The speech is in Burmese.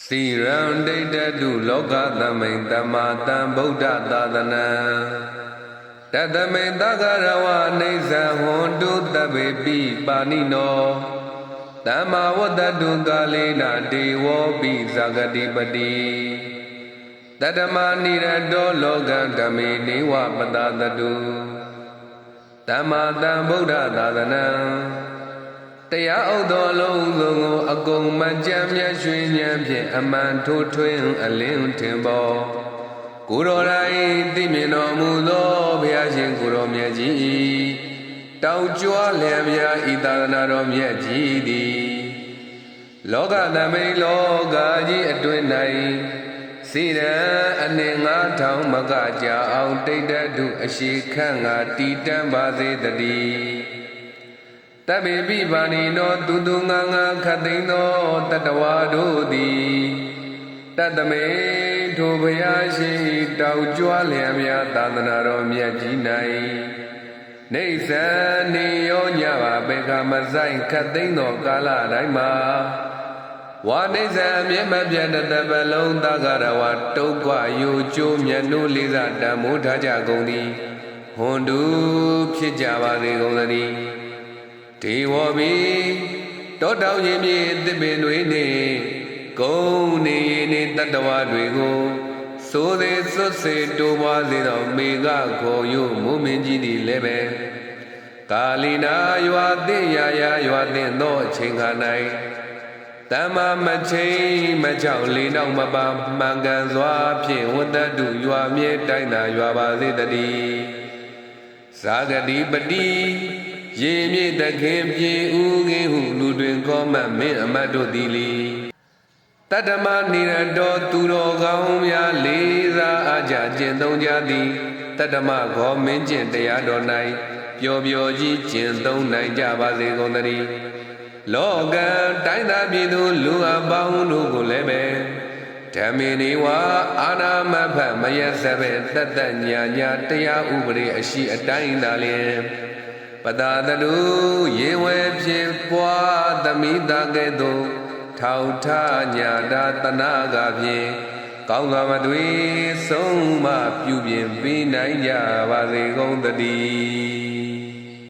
စီရံဒိဋ္ဌတုလောကသမိန်တမတံဗုဒ္ဓသာသနာတတမိန်သဂရဝအိဋ္ဌံဟွန်တုတဗေပိပါဏိနောတမ္မာဝတ္တတုကာလေနဒေဝောပိဇဂတိပတိတတမနိရတောလောကဓမ္မေနေဝပတတတုတမ္မာတံဗုဒ္ဓသာသနာတရားဥသောလုံးစုံကိုအကုန်မကြမ်းမြတ်ရွှင်ဉဏ်ဖြင့်အမှန်ထိုးထွင်းအလင်းထင်ပေါ်ကိုယ်တော်တိုင်သိမြင်တော်မူသောဘုရားရှင်ကိုယ်တော်မြတ်ကြီးတောင်ကြွလျံမြာဤသာသနာတော်မြတ်ကြီးသည်လောကသမိန်လောကကြီးအတွင်၌စိရန်အနှင့်9000မကကြာအောင်တိတ်တတုအရှိခန့်ငါတည်တံ့ပါစေတည်းတဗ္ဗေပိပါဏိနောသူသူငါငါခတ်သိမ်းသောတတဝါတို့သည်တတမေထိုဘုရားရှင်တောင်ကြွလျံမြာသာသနာတော်မြတ်ကြီး၌နေသန်နေရောညပါဘေခမဆိုင်ခတ်သိမ်းသောကာလတိုင်းမှာဝါနေသန်မြဲမပြတ်တပလုံးသဂရဝတုတ်ကွယိုကျိုးမြတ်နိုးလေးစားတန်မိုးထားကြကုန်သည်ဟွန်တူဖြစ်ကြပါစေကုန်သတည်းဒေဝောပိတောတောင်ရင်မြေသစ်ပင်တွေနှင့်ကုန်းနေနေတတ္တဝါတွေကိုသိုးသေးစွတ်စေတိုးပွားစေသောမေဃခေါ်ယုမိုးမင်းကြီးသည်လည်းပဲကာလီနာရွာသင့်ရာရာရွာသင့်သောအချိန်ခါ၌တမ္မာမချိန်မချောက်လေးနောက်မပါမှန်ကန်စွာဖြင့်ဝတ္တတုရွာမြဲတိုင်းသာရွာပါစေတည်းဇာဂတိပတိရေမြေတခင်ပြေဥငင်းဟုလူတွင်ကောမတ်မင်းအမတ်တို့သည်လီတတ္တမနိရတောသူတော်ကောင်းများလေးစားအားကြကျင့်သုံးကြသည်တတ္တမခောမင်းကျင့်တရားတော်၌ပျော်ပျော်ကြီးကျင့်သုံးနိုင်ကြပါစေကုန်သတည်းလောကတိုင်းသားပြည်သူလူအပေါင်းတို့ကိုလည်းပဲဓမ္မေနေဝအာနာမဖတ်မယသပဲတတ္တညာညာတရားဥပဒေအရှိအတိုင်းသာလျင်ပတာတလူရေဝဲဖြစ်ပွားသမိတာကဲ့သို့ထောက်ထညာတာတနာကဖြင့်ကောင်းစွာမသွေဆုံးမပြုပြင်ပေးနိုင်ကြပါစေကုန်သတည်း